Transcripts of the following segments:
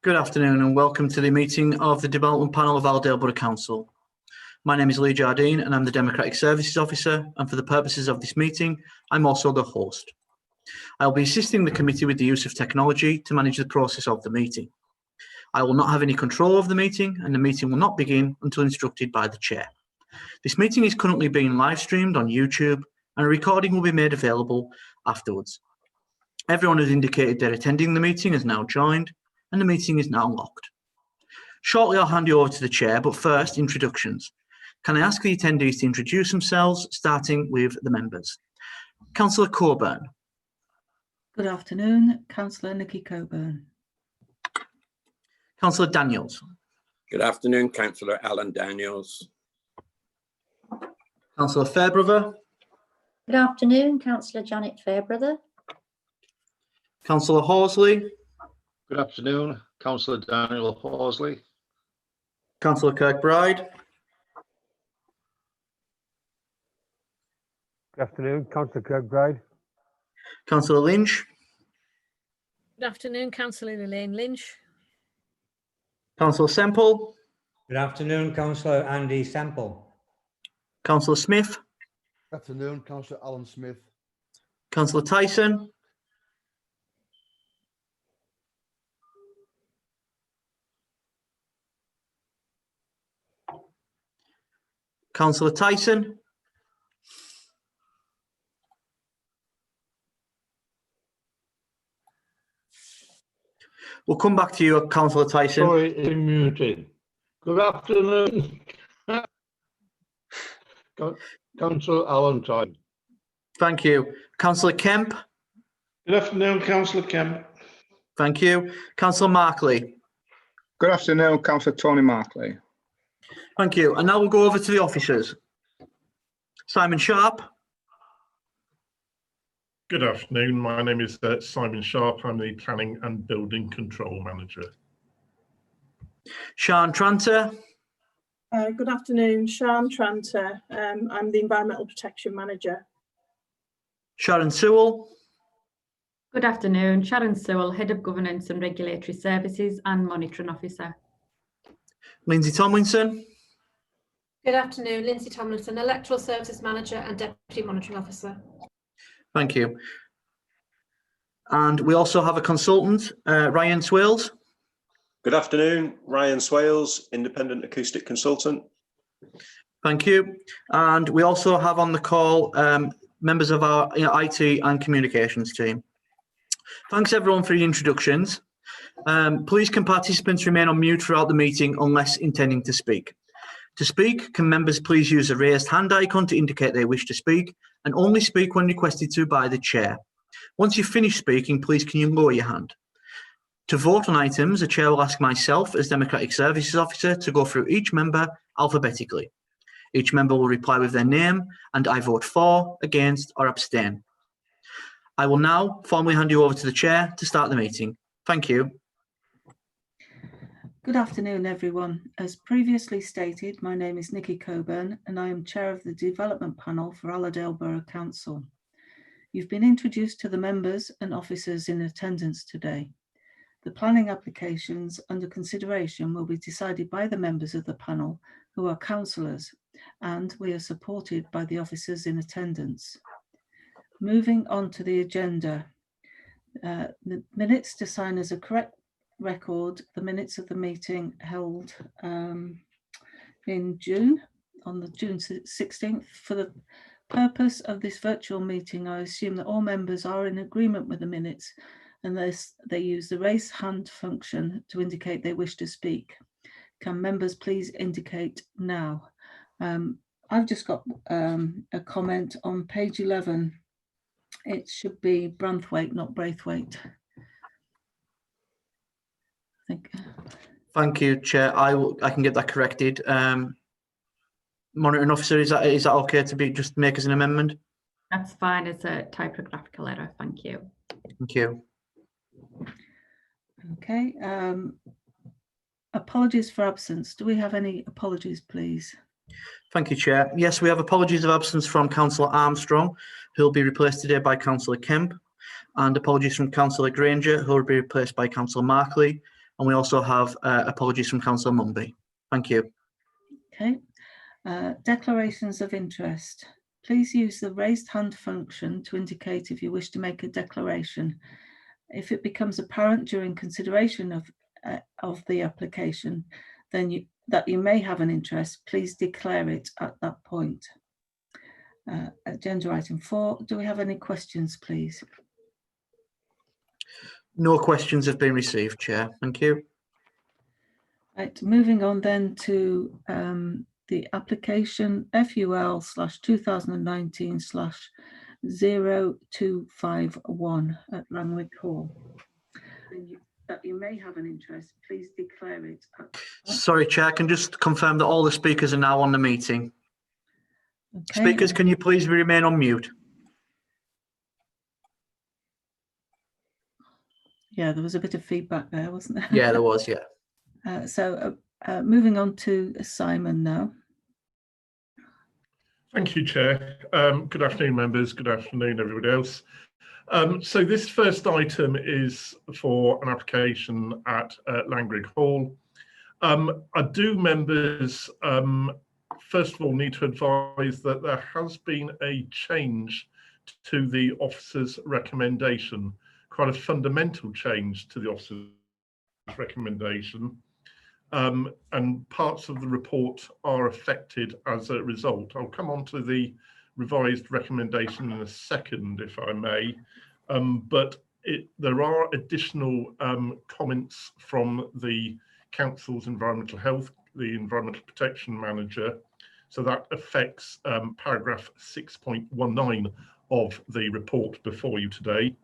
Good afternoon and welcome to the meeting of the Development Panel of Allerdale Borough Council. My name is Lee Jardine and I'm the Democratic Services Officer, and for the purposes of this meeting, I'm also the host. I'll be assisting the committee with the use of technology to manage the process of the meeting. I will not have any control of the meeting and the meeting will not begin until instructed by the Chair. This meeting is currently being live streamed on YouTube and a recording will be made available afterwards. Everyone who's indicated they're attending the meeting has now joined and the meeting is now locked. Shortly, I'll hand you over to the Chair, but first, introductions. Can I ask the attendees to introduce themselves, starting with the members? Councillor Coburn. Good afternoon, Councillor Nikki Coburn. Councillor Daniels. Good afternoon, Councillor Alan Daniels. Councillor Fairbrother. Good afternoon, Councillor Janet Fairbrother. Councillor Horsley. Good afternoon, Councillor Daniel Horsley. Councillor Kirkbride. Good afternoon, Councillor Kirkbride. Councillor Lynch. Good afternoon, Councillor Elaine Lynch. Councillor Semple. Good afternoon, Councillor Andy Semple. Councillor Smith. Good afternoon, Councillor Alan Smith. Councillor Tyson. Councillor Tyson. We'll come back to you, Councillor Tyson. Sorry, muted. Good afternoon, Councillor Alan Tyson. Thank you. Councillor Kemp. Good afternoon, Councillor Kemp. Thank you. Councillor Markley. Good afternoon, Councillor Tony Markley. Thank you. And now we'll go over to the officers. Simon Sharp. Good afternoon. My name is Simon Sharp. I'm the Planning and Building Control Manager. Sian Tranter. Good afternoon, Sian Tranter. I'm the Environmental Protection Manager. Sharon Sewell. Good afternoon, Sharon Sewell, Head of Governance and Regulatory Services and Monitoring Officer. Lindsay Tomlinson. Good afternoon, Lindsay Tomlinson, Electoral Services Manager and Deputy Monitoring Officer. Thank you. And we also have a consultant, Ryan Swales. Good afternoon, Ryan Swales, Independent Acoustic Consultant. Thank you. And we also have on the call members of our IT and communications team. Thanks everyone for your introductions. Please can participants remain on mute throughout the meeting unless intending to speak. To speak, can members please use the raised hand icon to indicate they wish to speak and only speak when requested to by the Chair. Once you've finished speaking, please can you lower your hand. To vote on items, the Chair will ask myself as Democratic Services Officer to go through each member alphabetically. Each member will reply with their name and I vote for, against or abstain. I will now formally hand you over to the Chair to start the meeting. Thank you. Good afternoon, everyone. As previously stated, my name is Nikki Coburn and I am Chair of the Development Panel for Allerdale Borough Council. You've been introduced to the members and officers in attendance today. The planning applications under consideration will be decided by the members of the panel who are councillors, and we are supported by the officers in attendance. Moving on to the agenda. The minutes to sign as a correct record, the minutes of the meeting held in June, on the June 16th. For the purpose of this virtual meeting, I assume that all members are in agreement with the minutes unless they use the raise hand function to indicate they wish to speak. Can members please indicate now? I've just got a comment on page 11. It should be Branthwaite, not Braithwaite. Thank you, Chair. I can get that corrected. Monitoring Officer, is that okay to be just make as an amendment? That's fine. It's a typographical error. Thank you. Thank you. Okay. Apologies for absence. Do we have any apologies, please? Thank you, Chair. Yes, we have apologies of absence from Councillor Armstrong, who will be replaced today by Councillor Kemp, and apologies from Councillor Granger, who will be replaced by Councillor Markley. And we also have apologies from Councillor Mumby. Thank you. Okay. Declarations of interest. Please use the raised hand function to indicate if you wish to make a declaration. If it becomes apparent during consideration of the application, then that you may have an interest, please declare it at that point. Agenda item 4. Do we have any questions, please? No questions have been received, Chair. Thank you. Right, moving on then to the application FUL/2019/0251 at Langrigg Hall. That you may have an interest, please declare it. Sorry, Chair, I can just confirm that all the speakers are now on the meeting. Okay. Speakers, can you please remain on mute? Yeah, there was a bit of feedback there, wasn't there? Yeah, there was, yeah. Moving on to Simon now. Thank you, Chair. Good afternoon, members. Good afternoon, everybody else. So this first item is for an application at Langrigg Hall. I do, members, first of all, need to advise that there has been a change to the officer's recommendation, quite a fundamental change to the officer's recommendation. And parts of the report are affected as a result. I'll come on to the revised recommendation in a second, if I may, but there are additional comments from the Council's Environmental Health, the Environmental Protection Manager, so that affects paragraph 6.19 of the report before you today.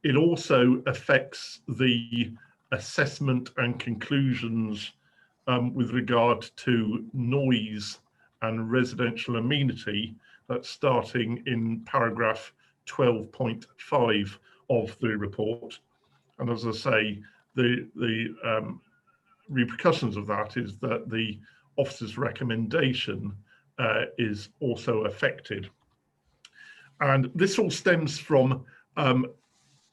It also affects the assessment and conclusions with regard to noise and residential amenity, that's starting in paragraph 12.5 of the report. And as I say, the repercussions of that is that the officer's recommendation is also affected. And this all stems from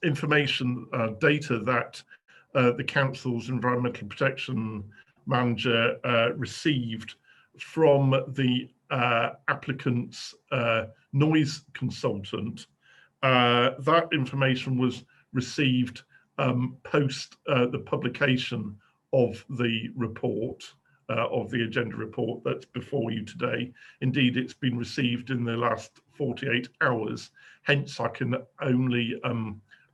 information, data that the Council's Environmental Protection Manager received from the applicant's noise consultant. That information was received post the publication of the report, of the agenda report that's before you today. Indeed, it's been received in the last 48 hours. Hence, I can only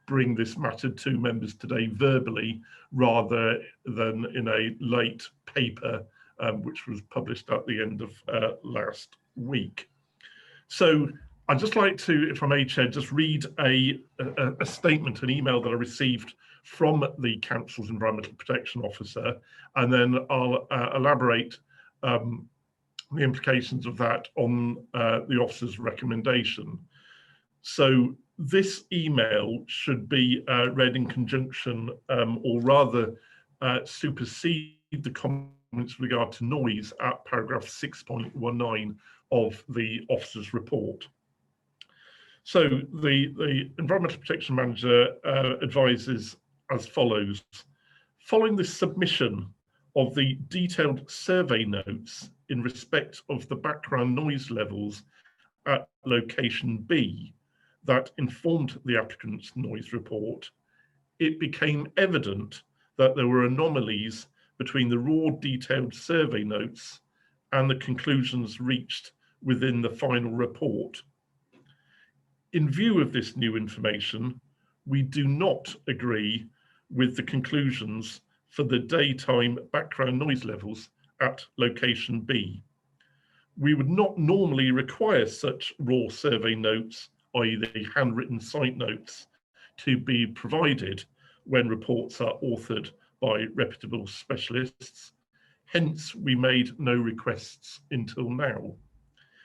bring this matter to members today verbally rather than in a late paper, which was published at the end of last week. So I'd just like to, if I may, Chair, just read a statement, an email that I received from the Council's Environmental Protection Officer, and then I'll elaborate the implications of that on the officer's recommendation. So this email should be read in conjunction, or rather supersede the comments with regard to noise at paragraph 6.19 of the officer's report. So the Environmental Protection Manager advises as follows. Following the submission of the detailed survey notes in respect of the background noise levels at location B that informed the applicant's noise report, it became evident that there were anomalies between the raw detailed survey notes and the conclusions reached within the final report. In view of this new information, we do not agree with the conclusions for the daytime background noise levels at location B. We would not normally require such raw survey notes, i.e. the handwritten site notes, to be provided when reports are authored by reputable specialists. Hence, we made no requests until now.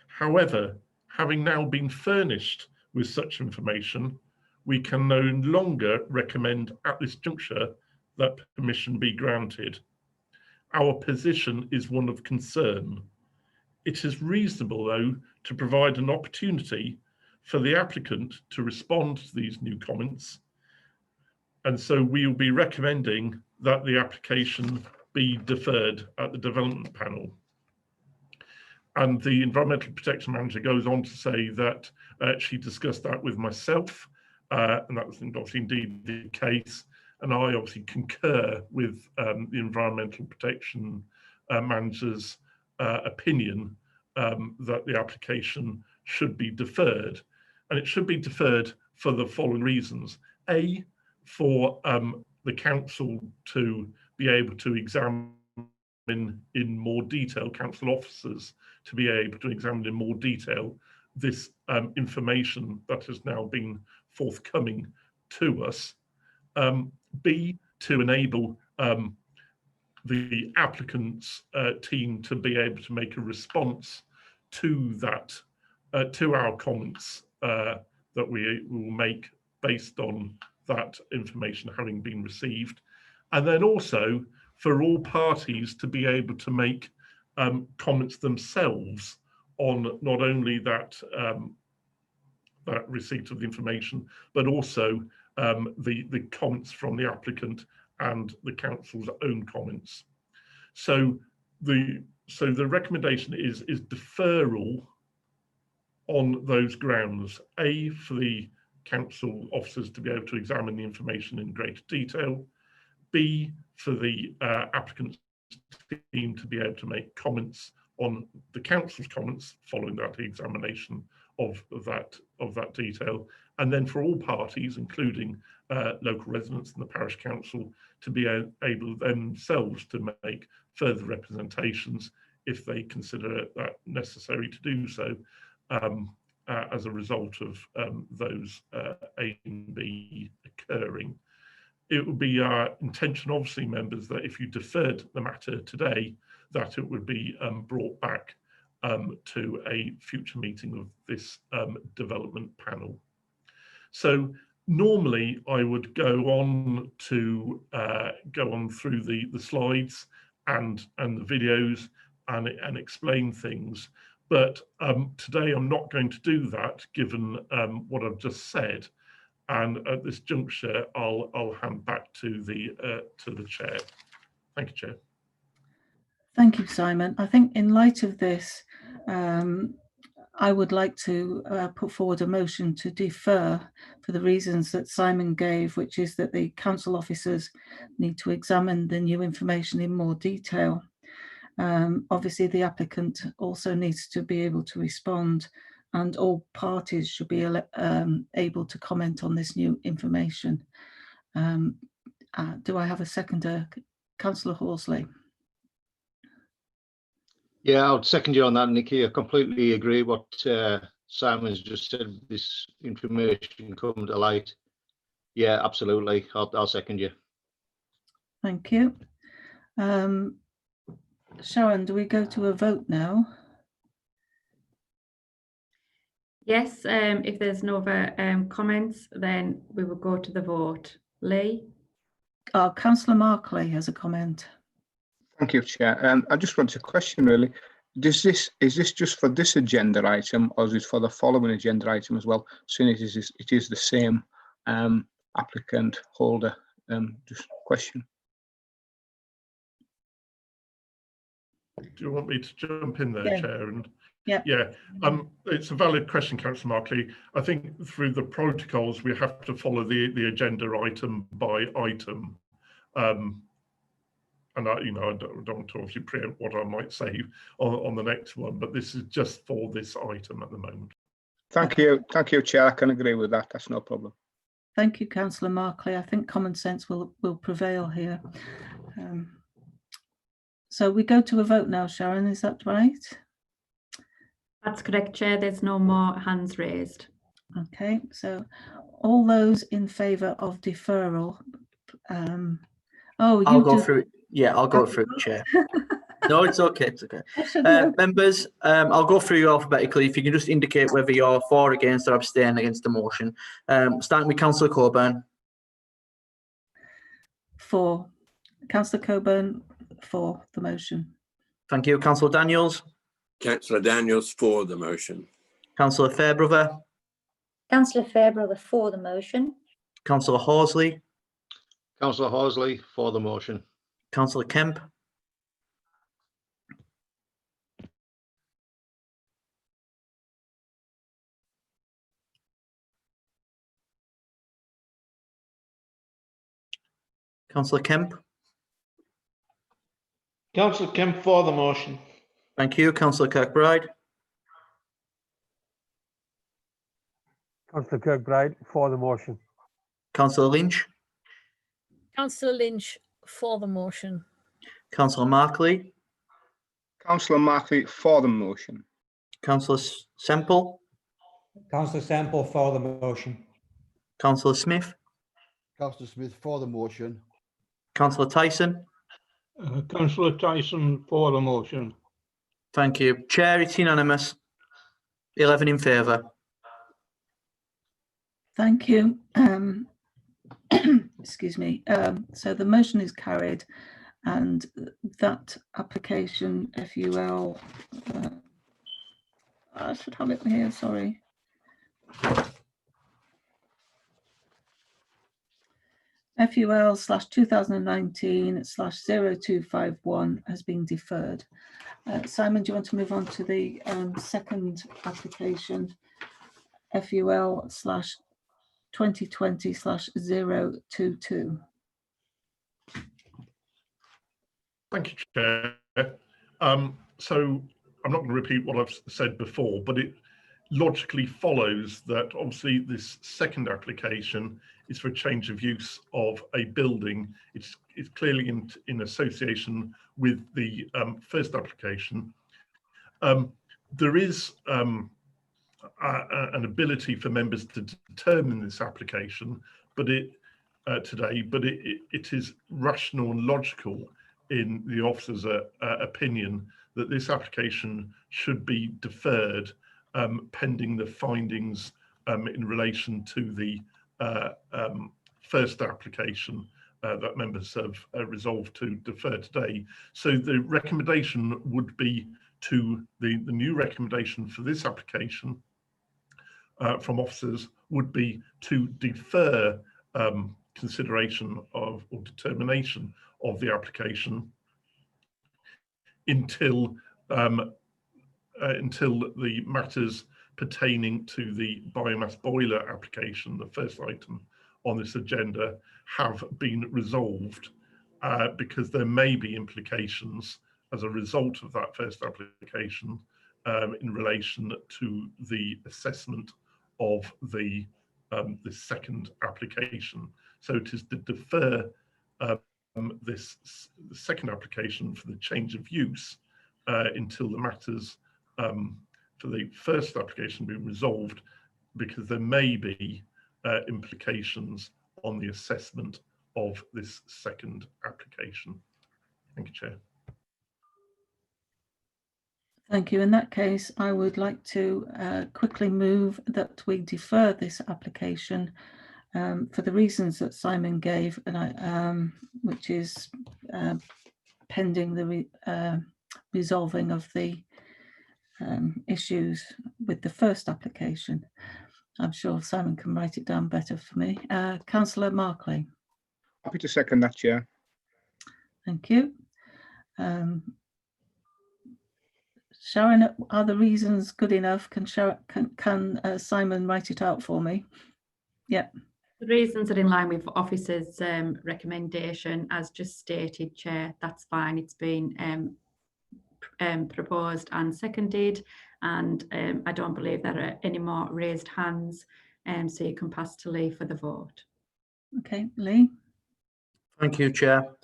However, having now been furnished with such information, we can no longer recommend at this juncture that permission be granted. Our position is one of concern. It is reasonable, though, to provide an opportunity for the applicant to respond to these new comments. And so we will be recommending that the application be deferred at the development panel. And the Environmental Protection Manager goes on to say that she discussed that with myself, and that was obviously indeed the case. And I obviously concur with the Environmental Protection Manager's opinion that the application should be deferred. And it should be deferred for the following reasons. A, for the council to be able to examine in more detail, council officers to be able to examine in more detail this information that has now been forthcoming to us. B, to enable the applicant's team to be able to make a response to that, to our comments that we will make based on that information having been received. And then also for all parties to be able to make comments themselves on not only that that receipt of the information, but also the comments from the applicant and the council's own comments. So the recommendation is deferral on those grounds. A, for the council officers to be able to examine the information in greater detail. B, for the applicant's team to be able to make comments on the council's comments following that examination of that detail, and then for all parties, including local residents and the parish council, to be able themselves to make further representations if they consider that necessary to do so, as a result of those A and B occurring. It would be our intention, obviously, members, that if you deferred the matter today, that it would be brought back to a future meeting of this development panel. So normally I would go on through the slides and the videos and explain things, but today I'm not going to do that, given what I've just said. And at this juncture, I'll hand back to the chair. Thank you, Chair. Thank you, Simon. I think in light of this, I would like to put forward a motion to defer for the reasons that Simon gave, which is that the council officers need to examine the new information in more detail. Obviously, the applicant also needs to be able to respond, and all parties should be able to comment on this new information. Do I have a seconder? Councillor Horsley. Yeah, I would second you on that, Nikki. I completely agree what Simon's just said. This information come to light. Yeah, absolutely. I'll second you. Thank you. Sharon, do we go to a vote now? Yes, if there's no other comments, then we will go to the vote. Lee? Councillor Markley has a comment. Thank you, Chair. I just want to question, really, is this just for this agenda item, or is it for the following agenda item as well, seeing it is the same applicant holder? Just question. Do you want me to jump in there, Yeah. Chair? And yeah, it's a valid question, Councillor Markley. I think through the protocols we have to follow the agenda item by item, and I don't want to obviously preempt what I might say on the next one, but this is just for this item at the moment. Thank you, Chair. I can agree with that. That's no problem. Thank you, Councillor Markley. I think common sense will prevail here. So we go to a vote now, Sharon, is that right? That's correct, Chair. There's no more hands raised. Okay, so all those in favour of deferral. I'll go through it. Yeah, I'll go through it, Chair. No, it's okay. It's okay. Members, I'll go through you alphabetically. If you can just indicate whether you're for, against, or abstain against the motion. Starting with Councillor Coburn. For. Councillor Coburn, for the motion. Thank you. Councillor Daniels. Councillor Daniels for the motion. Councillor Fairbrother. Councillor Fairbrother for the motion. Councillor Horsley. Councillor Horsley for the motion. Councillor Kemp. Councillor Kemp. Councillor Kemp for the motion. Thank you. Councillor Kirkbride. Councillor Kirkbride for the motion. Councillor Lynch. Councillor Lynch for the motion. Councillor Markley. Councillor Markley for the motion. Councillor Semple. Councillor Semple for the motion. Councillor Smith. Councillor Smith for the motion. Councillor Tyson. Councillor Tyson for the motion. Thank you. Chair, it's unanimous. 11 in favour. Thank you. Excuse me. So the motion is carried, and that application, FUL, I should have it here, sorry. FUL/2019/0251 has been deferred. Simon, do you want to move on to the second application, FUL/2020/022? Thank you, Chair. So I'm not going to repeat what I've said before, but it logically follows that obviously this second application is for a change of use of a building. It's clearly in association with the first application. There is an ability for members to determine this application, but it is rational and logical in the officer's opinion that this application should be deferred pending the findings in relation to the first application that members have resolved to defer today. So the recommendation would be to the new recommendation for this application from officers would be to defer consideration of or determination of the application until the matters pertaining to the biomass boiler application, the first item on this agenda, have been resolved, because there may be implications as a result of that first application in relation to the assessment of the second application. So it is to defer the second application for the change of use until the matters for the first application be resolved, because there may be implications on the assessment of this second application. Thank you, Chair. Thank you. In that case, I would like to quickly move that we defer this application for the reasons that Simon gave, and which is pending the resolving of the issues with the first application. I'm sure Simon can write it down better for me. Councillor Markley. Happy to second that, Chair. Thank you. Sharon, are the reasons good enough? Can Simon write it out for me? Yeah. The reasons are in line with officer's recommendation, as just stated, Chair. That's fine. It's been proposed and seconded, and I don't believe there are any more raised hands, so you can pass to Lee for the vote. Okay, Lee. Thank you, Chair.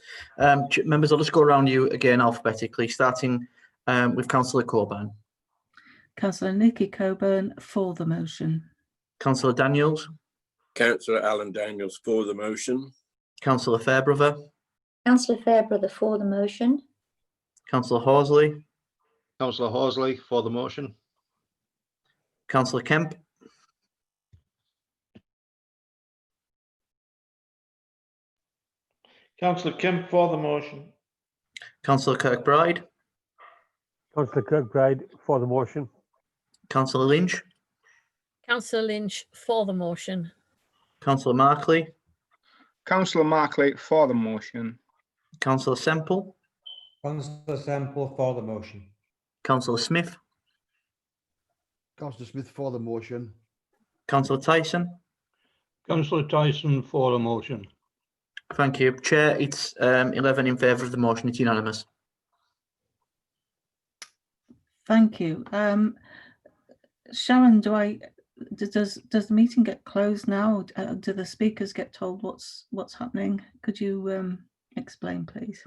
Members, I'll just go around you again alphabetically, starting with Councillor Coburn. Councillor Nikki Coburn for the motion. Councillor Daniels. Councillor Alan Daniels for the motion. Councillor Fairbrother. Councillor Fairbrother for the motion. Councillor Horsley. Councillor Horsley for the motion. Councillor Kemp. Councillor Kemp for the motion. Councillor Kirkbride. Councillor Kirkbride for the motion. Councillor Lynch. Councillor Lynch for the motion. Councillor Markley. Councillor Markley for the motion. Councillor Semple, Councillor Semple for the motion. Councillor Smith, Councillor Smith for the motion. Councillor Tyson. Councillor Tyson for the motion. Thank you. Chair, it's 11 in favour of the motion. It's unanimous. Thank you. Sharon, does the meeting get closed now? Do the speakers get told what's happening? Could you explain, please?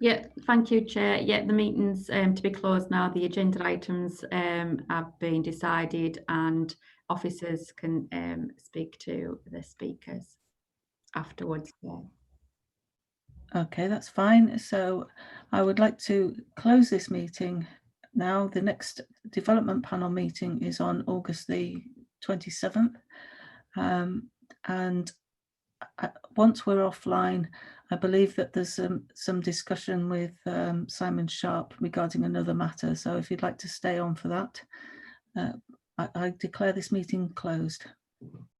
Yeah, thank you, Chair. Yeah, the meeting's to be closed now. The agenda items have been decided and officers can speak to the speakers afterwards. Yeah. Okay, that's fine. So I would like to close this meeting now. The next development panel meeting is on August the 27th. And once we're offline, I believe that there's some discussion with Simon Sharp regarding another matter. So if you'd like to stay on for that, I declare this meeting closed.